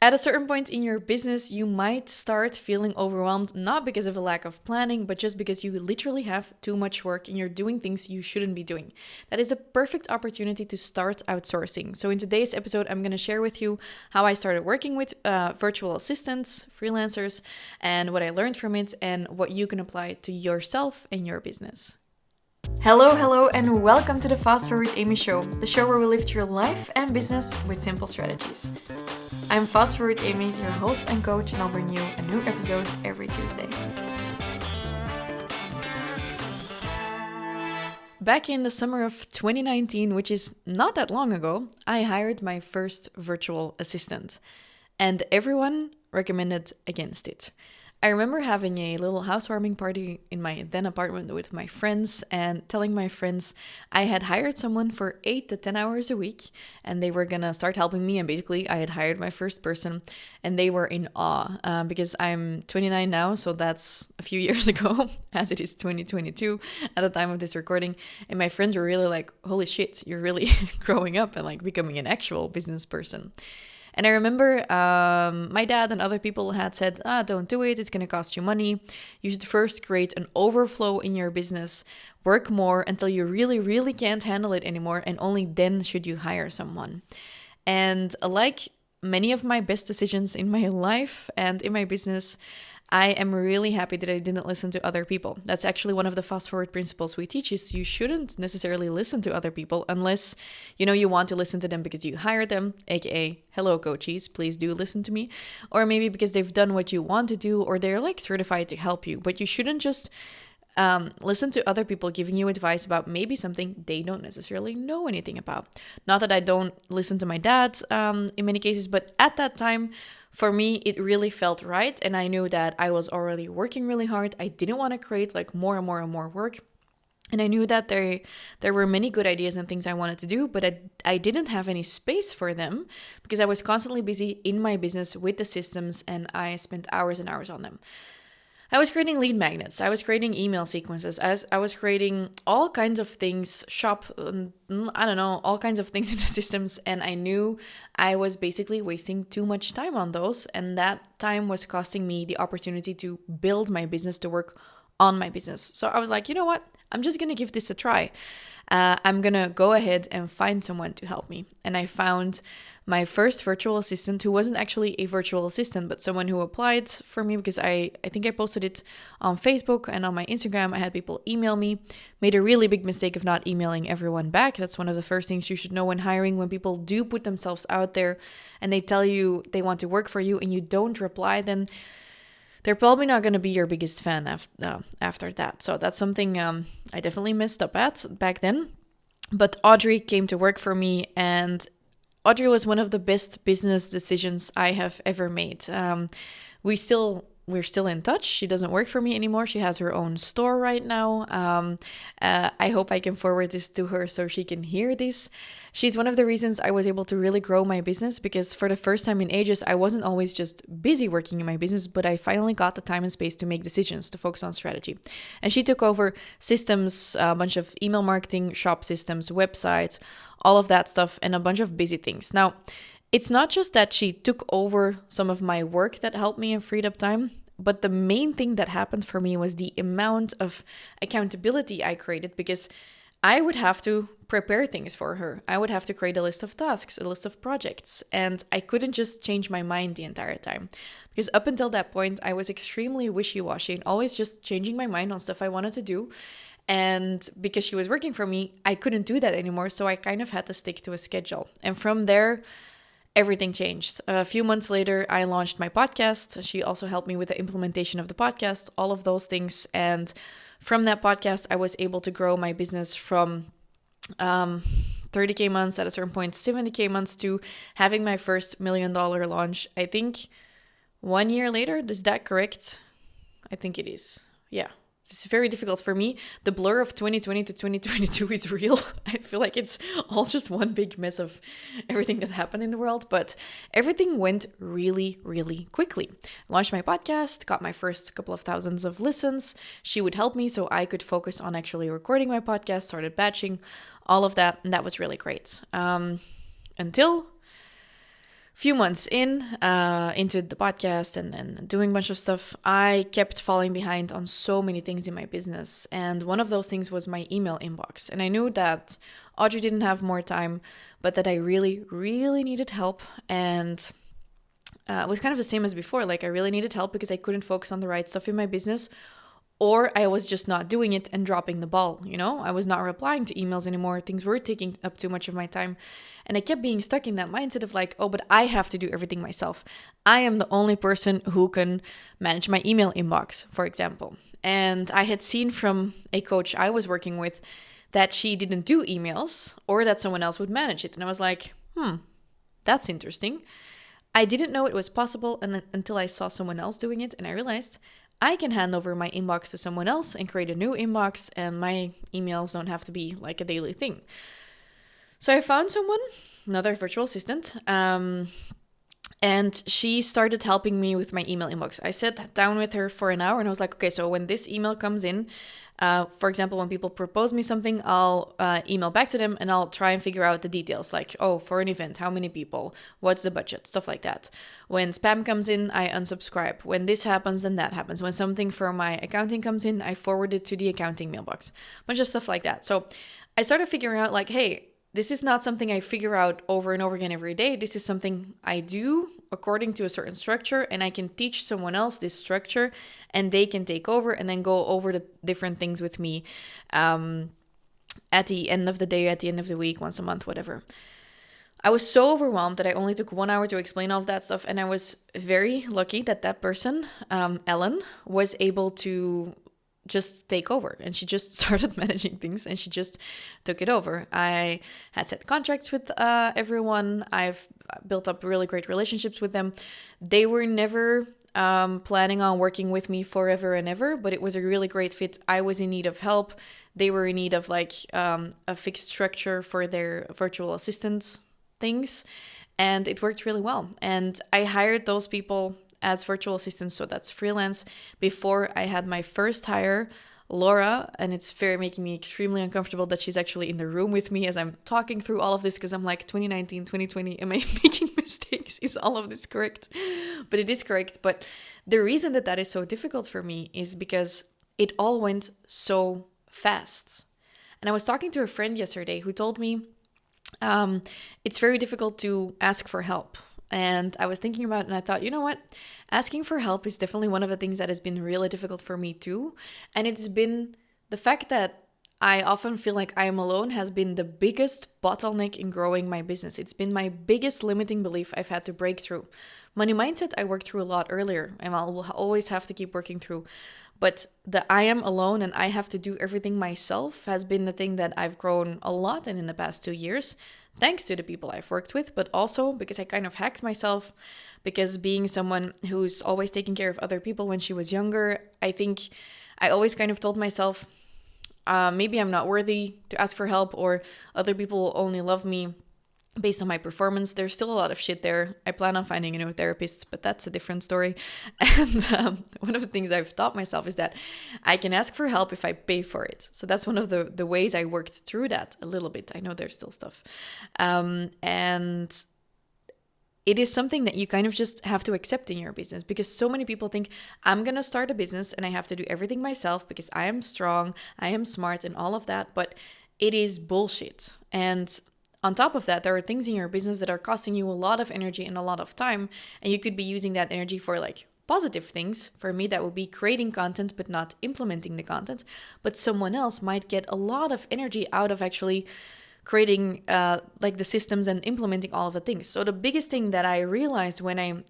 At a certain point in your business, you might start feeling overwhelmed, not because of a lack of planning, but just because you literally have too much work and you're doing things you shouldn't be doing. That is a perfect opportunity to start outsourcing. So in today's episode, I'm going to share with you how I started working with virtual assistants, freelancers, and what I learned from it and what you can apply to yourself and your business. Hello, and welcome to the Fast Forward Amy show, the show where we lift your life and business with simple strategies. I'm Fast Forward Amy, your host and coach, and I'll bring you a new episode every Tuesday. Back in the summer of 2019, which is not that long ago, I hired my first virtual assistant, and everyone recommended against it. I remember having a little housewarming party in my then apartment with my friends and telling my friends I had hired someone for 8 to 10 hours a week and they were gonna start helping me. And basically, I had hired my first person and they were in awe because I'm 29 now, so that's a few years ago, as it is 2022 at the time of this recording. And my friends were really like, holy shit, you're really growing up and like becoming an actual business person. And I remember my dad and other people had said, don't do it. It's going to cost you money. You should first create an overflow in your business, work more until you really, really can't handle it anymore. And only then should you hire someone. And like many of my best decisions in my life and in my business, I am really happy that I didn't listen to other people. That's actually one of the fast forward principles we teach is you shouldn't necessarily listen to other people unless, you want to listen to them because you hired them, aka, hello coaches, please do listen to me. Or maybe because they've done what you want to do or they're like certified to help you. But you shouldn't just listen to other people giving you advice about maybe something they don't necessarily know anything about. Not that I don't listen to my dad in many cases, but at that time, for me, it really felt right. And I knew that I was already working really hard. I didn't want to create like more and more and more work. And I knew that there were many good ideas and things I wanted to do, but I didn't have any space for them because I was constantly busy in my business with the systems and I spent hours and hours on them. I was creating lead magnets. I was creating email sequences. I was creating all kinds of things, all kinds of things in the systems. And I knew I was basically wasting too much time on those. And that time was costing me the opportunity to build my business, to work on my business. So I was like, you know what? I'm just going to give this a try. I'm going to go ahead and find someone to help me. And I found my first virtual assistant who wasn't actually a virtual assistant, but someone who applied for me because I think I posted it on Facebook and on my Instagram. I had people email me, made a really big mistake of not emailing everyone back. That's one of the first things you should know when hiring. When people do put themselves out there and they tell you they want to work for you and you don't reply, then they're probably not going to be your biggest fan after that. So that's something I definitely messed up at back then. But Audrey came to work for me, and Audrey was one of the best business decisions I have ever made. We're still in touch. She doesn't work for me anymore. She has her own store right now. I hope I can forward this to her so she can hear this. She's one of the reasons I was able to really grow my business because for the first time in ages, I wasn't always just busy working in my business, but I finally got the time and space to make decisions, to focus on strategy. And she took over systems, a bunch of email marketing, shop systems, websites, all of that stuff, and a bunch of busy things. Now, it's not just that she took over some of my work that helped me and freed up time, but the main thing that happened for me was the amount of accountability I created because I would have to prepare things for her. I would have to create a list of tasks, a list of projects, and I couldn't just change my mind the entire time. Because up until that point, I was extremely wishy-washy and always just changing my mind on stuff I wanted to do. And because she was working for me, I couldn't do that anymore, so I kind of had to stick to a schedule. And from there, everything changed. A few months later, I launched my podcast. She also helped me with the implementation of the podcast, all of those things. And from that podcast, I was able to grow my business from 30K months at a certain point, 70K months to having my first $1 million launch. I think 1 year later. Is that correct? I think it is. Yeah. It's very difficult for me. The blur of 2020 to 2022 is real. I feel like it's all just one big mess of everything that happened in the world, but everything went really, really quickly. Launched my podcast, got my first couple of thousands of listens. She would help me so I could focus on actually recording my podcast, started batching, all of that, and that was really great. Until few months into the podcast and doing a bunch of stuff, I kept falling behind on so many things in my business. And one of those things was my email inbox. And I knew that Audrey didn't have more time, but that I really, really needed help. And it was kind of the same as before. Like, I really needed help because I couldn't focus on the right stuff in my business, or I was just not doing it and dropping the ball, you know? I was not replying to emails anymore. Things were taking up too much of my time. And I kept being stuck in that mindset of like, oh, but I have to do everything myself. I am the only person who can manage my email inbox, for example. And I had seen from a coach I was working with that she didn't do emails, or that someone else would manage it. And I was like, that's interesting. I didn't know it was possible until I saw someone else doing it, and I realized I can hand over my inbox to someone else and create a new inbox, and my emails don't have to be like a daily thing. So I found someone, another virtual assistant, and she started helping me with my email inbox. I sat down with her for an hour and I was like, okay, so when this email comes in, for example, when people propose me something, I'll email back to them and I'll try and figure out the details, like, oh, for an event, how many people, what's the budget, stuff like that. When spam comes in, I unsubscribe. When this happens, then that happens. When something from my accounting comes in, I forward it to the accounting mailbox. A bunch of stuff like that. So I started figuring out like, hey, this is not something I figure out over and over again every day. This is something I do according to a certain structure, and I can teach someone else this structure and they can take over and then go over the different things with me at the end of the day, at the end of the week, once a month, whatever. I was so overwhelmed that I only took 1 hour to explain all of that stuff. And I was very lucky that that person, Ellen, was able to just take over, and she just started managing things and she just took it over. I had set contracts with everyone. I've built up really great relationships with them. They were never planning on working with me forever and ever, but it was a really great fit. I was in need of help. They were in need of like a fixed structure for their virtual assistants things, and it worked really well. And I hired those people as virtual assistants, so that's freelance, before I had my first hire, Laura, and it's making me extremely uncomfortable that she's actually in the room with me as I'm talking through all of this, because I'm like, 2019, 2020, am I making mistakes? Is all of this correct? But it is correct. But the reason that that is so difficult for me is because it all went so fast. And I was talking to a friend yesterday who told me it's very difficult to ask for help. And I was thinking about it and I thought, you know what? Asking for help is definitely one of the things that has been really difficult for me too. And it's been the fact that I often feel like I am alone has been the biggest bottleneck in growing my business. It's been my biggest limiting belief I've had to break through. Money mindset, I worked through a lot earlier, and I'll always have to keep working through. But the I am alone and I have to do everything myself has been the thing that I've grown a lot in the past 2 years, thanks to the people I've worked with, but also because I kind of hacked myself, because being someone who's always taking care of other people when she was younger, I think I always kind of told myself, maybe I'm not worthy to ask for help, or other people will only love me based on my performance. There's still a lot of shit there. I plan on finding a new therapist, but that's a different story. And one of the things I've taught myself is that I can ask for help if I pay for it. So that's one of the ways I worked through that a little bit. I know there's still stuff. And it is something that you kind of just have to accept in your business, because so many people think I'm going to start a business and I have to do everything myself because I am strong, I am smart and all of that. But it is bullshit. And on top of that, there are things in your business that are costing you a lot of energy and a lot of time, and you could be using that energy for like positive things. For me, that would be creating content but not implementing the content. But someone else might get a lot of energy out of actually creating like the systems and implementing all of the things. So the biggest thing that I realized when I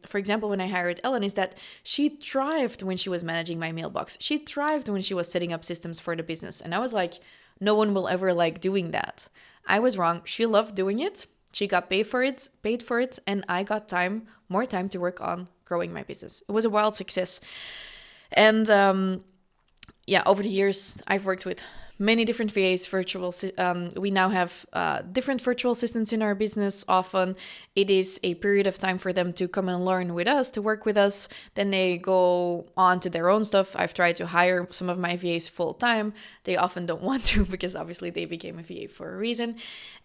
hired Ellen, is that she thrived when she was managing my mailbox. She thrived when she was setting up systems for the business. And I was like, no one will ever like doing that. I was wrong. She loved doing it. She got paid for it, and I got more time to work on growing my business. It was a wild success. And over the years, I've worked with many different VAs, we now have different virtual assistants in our business. Often it is a period of time for them to come and learn with us, to work with us. Then they go on to their own stuff. I've tried to hire some of my VAs full time. They often don't want to, because obviously they became a VA for a reason.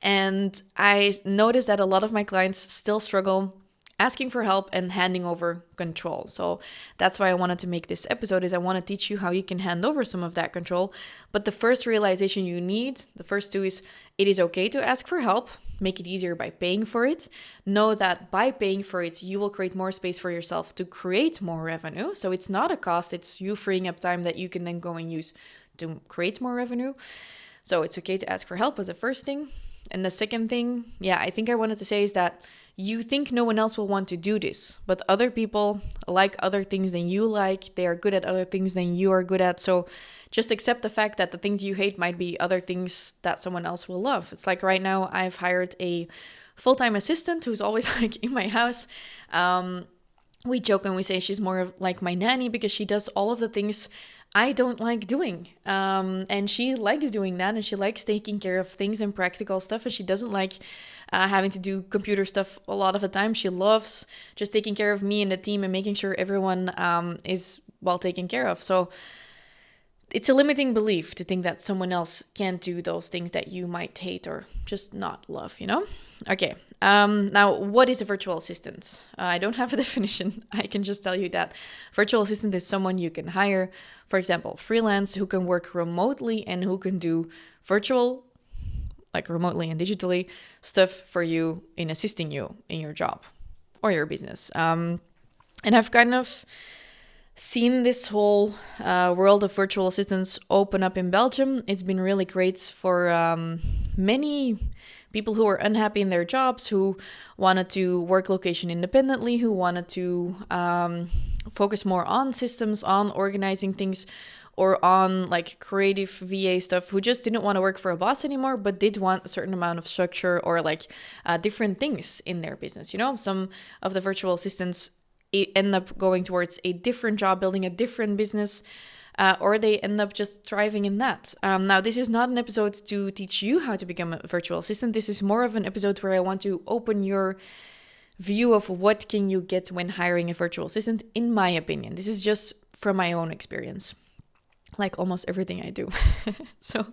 And I noticed that a lot of my clients still struggle asking for help and handing over control. So that's why I wanted to make this episode, is I want to teach you how you can hand over some of that control. But the first realization you need, the first two, is it is okay to ask for help. Make it easier by paying for it. Know that by paying for it, you will create more space for yourself to create more revenue. So it's not a cost, it's you freeing up time that you can then go and use to create more revenue. So it's okay to ask for help as a first thing. And the second thing, I think I wanted to say, is that you think no one else will want to do this, but other people like other things than you like. They are good at other things than you are good at. So just accept the fact that the things you hate might be other things that someone else will love. It's like right now I've hired a full-time assistant who's always like in my house. We joke and we say she's more of like my nanny, because she does all of the things I don't like doing. And she likes doing that, and she likes taking care of things and practical stuff, and she doesn't like having to do computer stuff a lot of the time. She loves just taking care of me and the team and making sure everyone is well taken care of. So it's a limiting belief to think that someone else can't do those things that you might hate or just not love, Okay, now what is a virtual assistant? I don't have a definition. I can just tell you that virtual assistant is someone you can hire, for example, freelance, who can work remotely and who can do virtual, like remotely and digitally, stuff for you in assisting you in your job or your business. And I've kind of seen this whole world of virtual assistants open up in Belgium. It's been really great for many people who are unhappy in their jobs, who wanted to work location independently, who wanted to focus more on systems, on organizing things, or on like creative VA stuff, who just didn't want to work for a boss anymore, but did want a certain amount of structure or like different things in their business. Some of the virtual assistants end up going towards a different job, building a different business, or they end up just thriving in that. Now, this is not an episode to teach you how to become a virtual assistant. This is more of an episode where I want to open your view of what can you get when hiring a virtual assistant, in my opinion. This is just from my own experience, like almost everything I do. So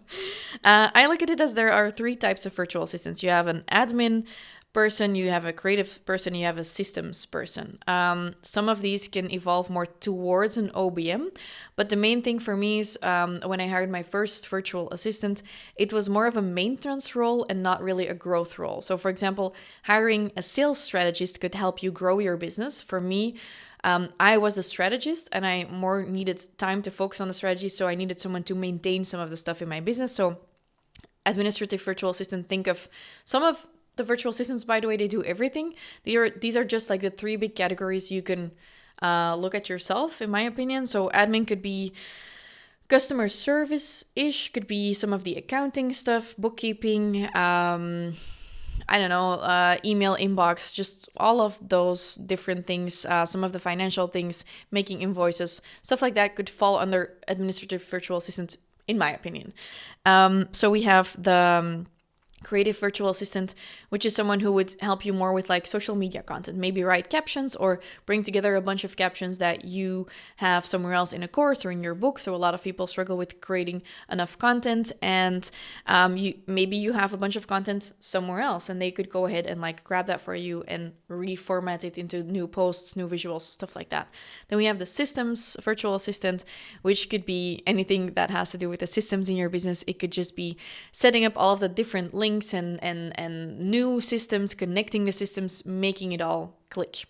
I look at it as there are three types of virtual assistants. You have an admin person, you have a creative person, you have a systems person. Some of these can evolve more towards an OBM, but the main thing for me is when I hired my first virtual assistant, it was more of a maintenance role and not really a growth role. So for example, hiring a sales strategist could help you grow your business. For me, I was a strategist and I more needed time to focus on the strategy, so I needed someone to maintain some of the stuff in my business. So administrative virtual assistant, think of some of the virtual assistants, by the way, they do everything. These are just like the three big categories you can look at yourself, in my opinion. So admin could be customer service-ish, could be some of the accounting stuff, bookkeeping, email inbox, just all of those different things. Some of the financial things, making invoices, stuff like that could fall under administrative virtual assistant, in my opinion. So we have the creative virtual assistant, which is someone who would help you more with like social media content, maybe write captions or bring together a bunch of captions that you have somewhere else in a course or in your book. So a lot of people struggle with creating enough content, and you have a bunch of content somewhere else, and they could go ahead and like grab that for you and reformat it into new posts, new visuals, stuff like that. Then we have the systems virtual assistant, which could be anything that has to do with the systems in your business. It could just be setting up all of the different links and new systems, connecting the systems, making it all click.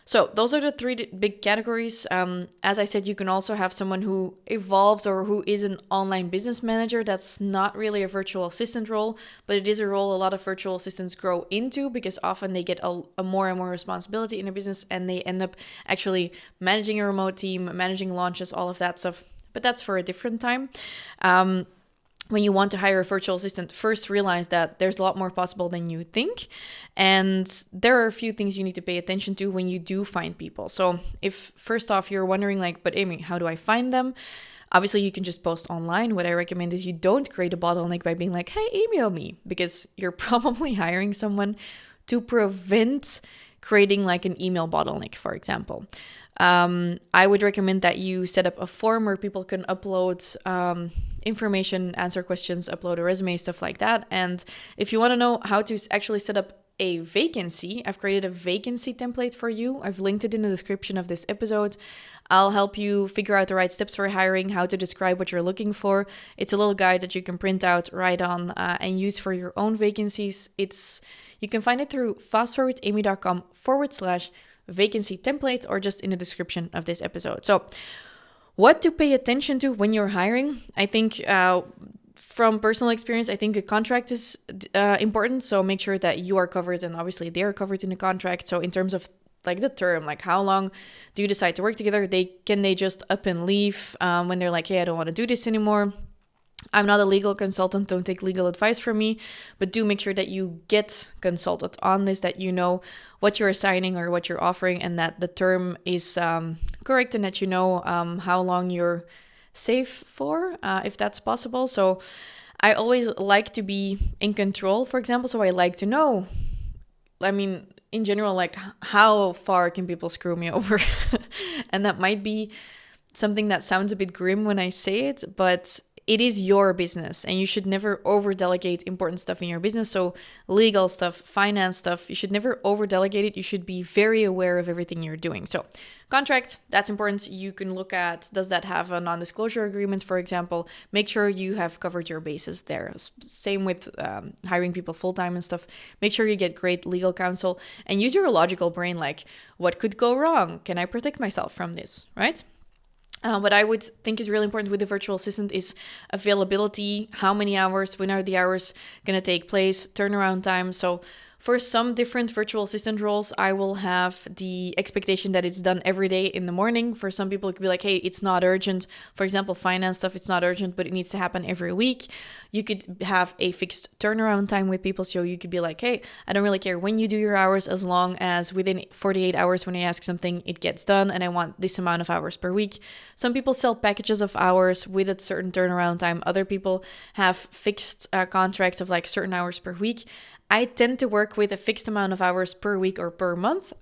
So those are the three big categories. As I said, you can also have someone who evolves or who is an online business manager. That's not really a virtual assistant role, but it is a role a lot of virtual assistants grow into, because often they get a more and more responsibility in a business and they end up actually managing a remote team, managing launches, all of that stuff. But that's for a different time. When you want to hire a virtual assistant, first realize that there's a lot more possible than you think. And there are a few things you need to pay attention to when you do find people. So if first off you're wondering like, but Amy, how do I find them? Obviously you can just post online. What I recommend is you don't create a bottleneck by being like, hey, email me, because you're probably hiring someone to prevent creating like an email bottleneck, for example. I would recommend that you set up a form where people can upload information, answer questions, upload a resume, stuff like that. And if you want to know how to actually set up a vacancy, I've created a vacancy template for you. I've linked it in the description of this episode. I'll help you figure out the right steps for hiring, how to describe what you're looking for. It's a little guide that you can print out, write on, and use for your own vacancies. You can find it through fastforwardamy.com/vacancy template, or just in the description of this episode. So what to pay attention to when you're hiring? I think from personal experience, I think a contract is important. So make sure that you are covered, and obviously they are covered in the contract. So in terms of like the term, like how long do you decide to work together? Can they just up and leave when they're like, hey, I don't want to do this anymore? I'm not a legal consultant, don't take legal advice from me, but do make sure that you get consulted on this, that you know what you're assigning or what you're offering, and that the term is correct, and that you know how long you're safe for, if that's possible. So I always like to be in control, for example, so I like to know, in general, like how far can people screw me over? And that might be something that sounds a bit grim when I say it, but it is your business, and you should never over-delegate important stuff in your business. So legal stuff, finance stuff, you should never over-delegate it. You should be very aware of everything you're doing. So contract, that's important. You can look at, does that have a non-disclosure agreement, for example? Make sure you have covered your bases there. Same with hiring people full-time and stuff. Make sure you get great legal counsel, and use your logical brain, like, what could go wrong? Can I protect myself from this, right? What I would think is really important with the virtual assistant is availability. How many hours? When are the hours going to take place? Turnaround time. So for some different virtual assistant roles, I will have the expectation that it's done every day in the morning. For some people, it could be like, hey, it's not urgent. For example, finance stuff, it's not urgent, but it needs to happen every week. You could have a fixed turnaround time with people. So you could be like, hey, I don't really care when you do your hours, as long as within 48 hours when I ask something, it gets done, and I want this amount of hours per week. Some people sell packages of hours with a certain turnaround time. Other people have fixed contracts of like certain hours per week. I tend to work with a fixed amount of hours per week or per month,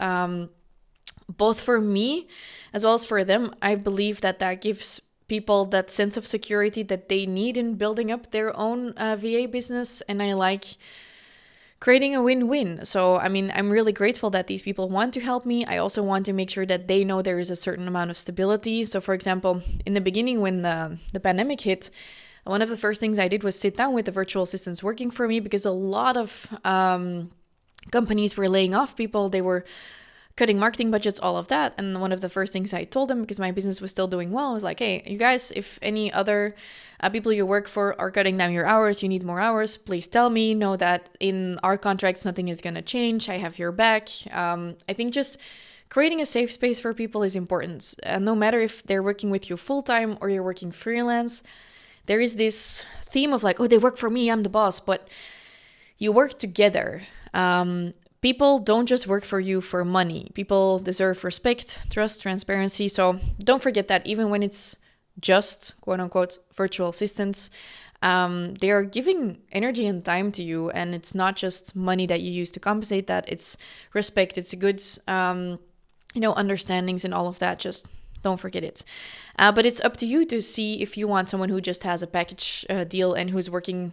both for me as well as for them. I believe that gives people that sense of security that they need in building up their own VA business, and I like creating a win-win. So, I'm really grateful that these people want to help me. I also want to make sure that they know there is a certain amount of stability. So, for example, in the beginning when the pandemic hit, one of the first things I did was sit down with the virtual assistants working for me, because a lot of companies were laying off people. They were cutting marketing budgets, all of that. And one of the first things I told them, because my business was still doing well, was like, hey, you guys, if any other people you work for are cutting down your hours, you need more hours, please tell me. Know that in our contracts, nothing is going to change. I have your back. I think just creating a safe space for people is important. No matter if they're working with you full-time or you're working freelance, there is this theme of like, oh, they work for me, I'm the boss, but you work together. People don't just work for you for money. People deserve respect, trust, transparency. So don't forget that even when it's just, quote unquote, virtual assistants, they are giving energy and time to you. And it's not just money that you use to compensate that. It's respect. It's good, understandings and all of that. Just don't forget it. But it's up to you to see if you want someone who just has a package deal and who's working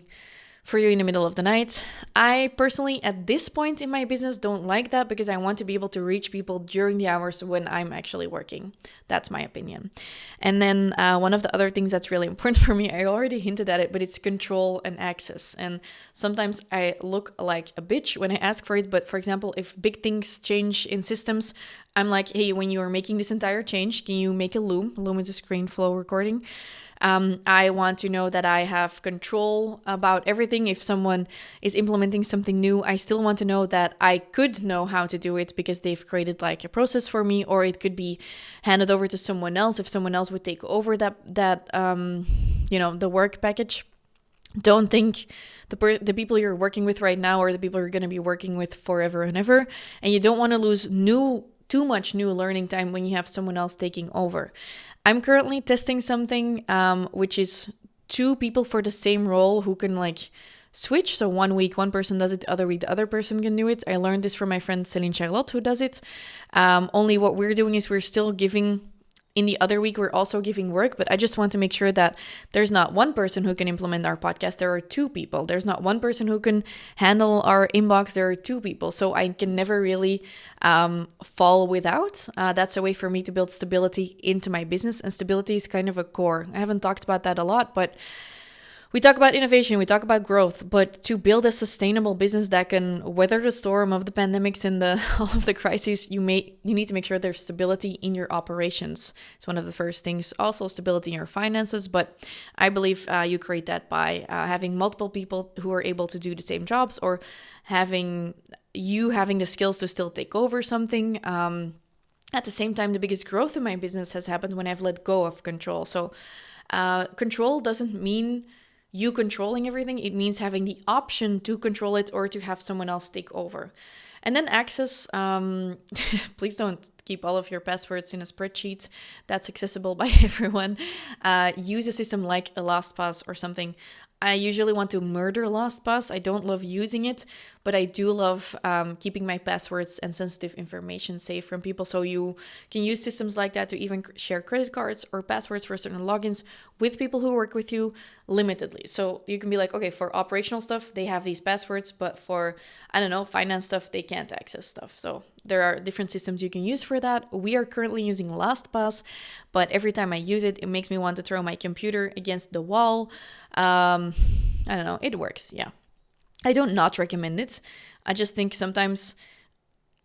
for you in the middle of the night. I personally, at this point in my business, don't like that, because I want to be able to reach people during the hours when I'm actually working. That's my opinion. And then one of the other things that's really important for me, I already hinted at it, but it's control and access. And sometimes I look like a bitch when I ask for it. But for example, if big things change in systems, I'm like, hey, when you are making this entire change, can you make a loom? A loom is a screen flow recording. I want to know that I have control about everything. If someone is implementing something new, I still want to know that I could know how to do it because they've created like a process for me, or it could be handed over to someone else if someone else would take over the work package. Don't think the people you're working with right now are the people you're going to be working with forever and ever. And you don't want to lose too much new learning time when you have someone else taking over. I'm currently testing something which is 2 people for the same role who can like switch. So 1 week one person does it, the other week the other person can do it. I learned this from my friend Céline Charlotte, who does it. Only what we're doing is we're still giving in the other week, we're also giving work, but I just want to make sure that there's not one person who can implement our podcast. There are two people. There's not one person who can handle our inbox. There are two people. So I can never really fall without. That's a way for me to build stability into my business. And stability is kind of a core. I haven't talked about that a lot, but we talk about innovation, we talk about growth, but to build a sustainable business that can weather the storm of the pandemics and all of the crises, you need to make sure there's stability in your operations. It's one of the first things. Also, stability in your finances, but I believe you create that by having multiple people who are able to do the same jobs, or having the skills to still take over something. At the same time, the biggest growth in my business has happened when I've let go of control. So control doesn't mean you controlling everything. It means having the option to control it or to have someone else take over. And then access, please don't keep all of your passwords in a spreadsheet that's accessible by everyone. Use a system like a LastPass or something. I usually want to murder LastPass. I don't love using it, but I do love keeping my passwords and sensitive information safe from people. So you can use systems like that to even share credit cards or passwords for certain logins with people who work with you limitedly. So you can be like, okay, for operational stuff, they have these passwords, but for, I don't know, finance stuff, they can't access stuff. So there are different systems you can use for that. We are currently using LastPass, but every time I use it, it makes me want to throw my computer against the wall. I don't know, it works, yeah. I don't not recommend it. I just think sometimes,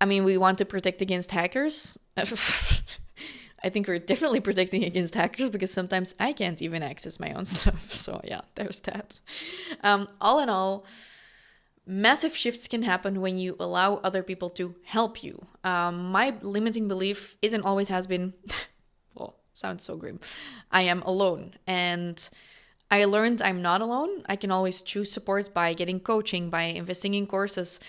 we want to protect against hackers. I think we're definitely protecting against hackers because sometimes I can't even access my own stuff. So yeah, there's that. All in all, massive shifts can happen when you allow other people to help you. My limiting belief has been, well, sounds so grim. I am alone. And I learned I'm not alone. I can always choose support by getting coaching, by investing in courses.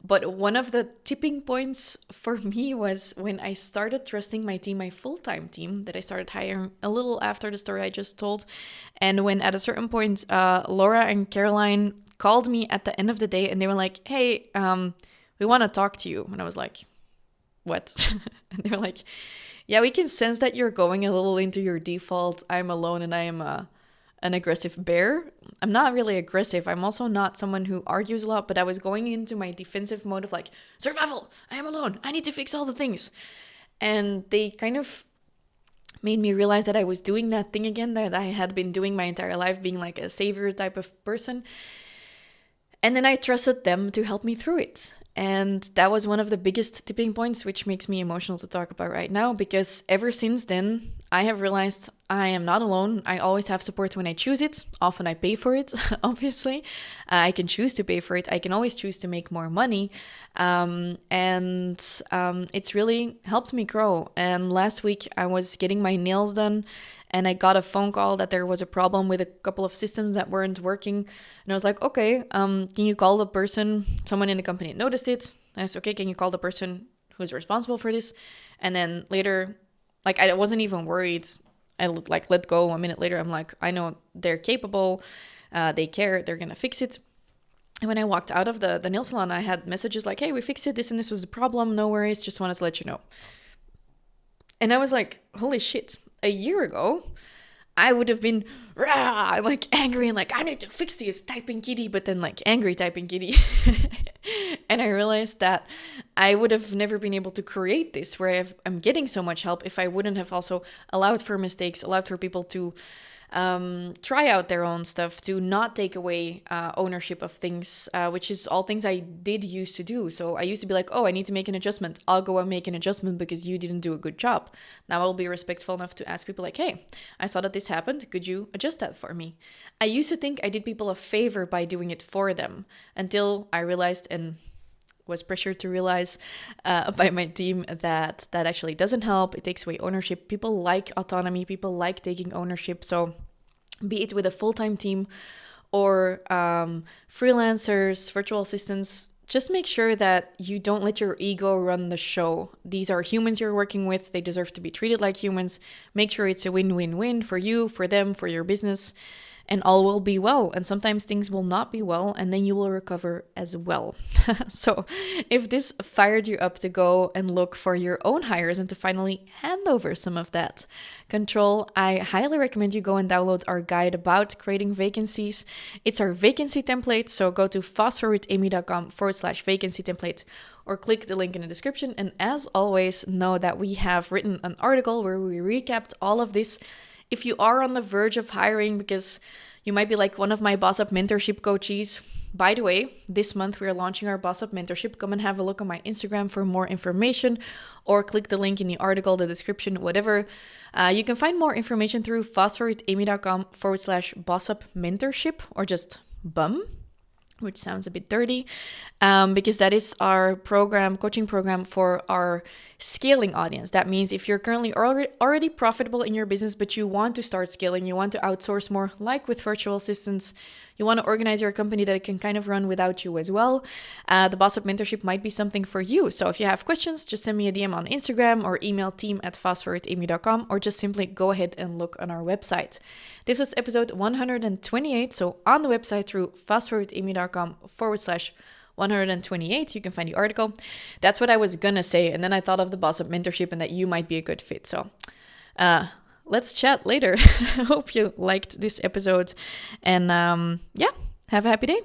But one of the tipping points for me was when I started trusting my team, my full-time team that I started hiring a little after the story I just told. And when at a certain point, Laura and Caroline called me at the end of the day and they were like, hey, we want to talk to you. And I was like, what? And they were like, yeah, we can sense that you're going a little into your default. I'm alone and I am an aggressive bear. I'm not really aggressive. I'm also not someone who argues a lot, but I was going into my defensive mode of like, survival, I am alone, I need to fix all the things. And they kind of made me realize that I was doing that thing again that I had been doing my entire life, being like a savior type of person. And then I trusted them to help me through it. And that was one of the biggest tipping points, which makes me emotional to talk about right now, because ever since then, I have realized I am not alone. I always have support when I choose it. Often I pay for it, obviously. I can choose to pay for it. I can always choose to make more money. It's really helped me grow. And last week I was getting my nails done and I got a phone call that there was a problem with a couple of systems that weren't working. And I was like, okay, can you call the person? Someone in the company noticed it. I said, okay, can you call the person who's responsible for this? And then later, I wasn't even worried. I let go. A minute later, I'm like, I know they're capable. They care. They're going to fix it. And when I walked out of the nail salon, I had messages like, hey, we fixed it. This and this was the problem. No worries. Just wanted to let you know. And I was like, holy shit. A year ago, I would have been angry and I need to fix this typing kitty, but then angry typing kitty. And I realized that I would have never been able to create this where I'm getting so much help if I wouldn't have also allowed for mistakes, allowed for people to try out their own stuff, to not take away ownership of things, which is all things I did used to do. So I used to be like, oh, I need to make an adjustment. I'll go and make an adjustment because you didn't do a good job. Now I'll be respectful enough to ask people like, hey, I saw that this happened. Could you adjust that for me? I used to think I did people a favor by doing it for them until I realized and was pressured to realize by my team that actually doesn't help. It takes away ownership. People like autonomy. People like taking ownership. So be it with a full-time team or freelancers, virtual assistants, just make sure that you don't let your ego run the show. These are humans you're working with. They deserve to be treated like humans. Make sure it's a win-win-win for you, for them, for your business. and all will be well. And sometimes things will not be well, and then you will recover as well. So if this fired you up to go and look for your own hires and to finally hand over some of that control, I highly recommend you go and download our guide about creating vacancies. It's our vacancy template. So go to fastforwardamy.com/vacancy template or click the link in the description. And as always, know that we have written an article where we recapped all of this. If you are on the verge of hiring, because you might be like one of my Boss Up mentorship coaches. By the way, this month we are launching our Boss Up mentorship. Come and have a look on my Instagram for more information, or click the link in the article, the description, whatever. You can find more information through fastforwardamy.com/Boss Up mentorship, or just BUM, which sounds a bit dirty, because that is our coaching program for our scaling audience. That means if you're currently already profitable in your business, but you want to start scaling, you want to outsource more, like with virtual assistants, you want to organize your company that it can kind of run without you as well, the Boss Up mentorship might be something for you. So if you have questions, just send me a DM on Instagram or email team@fastforwardamy.com, or just simply go ahead and look on our website. This was episode 128. So on the website through fastforwardamy.com/128, you can find the article. That's what I was gonna say, and then I thought of the Boss Up mentorship and that you might be a good fit. So let's chat later. I hope you liked this episode, and have a happy day.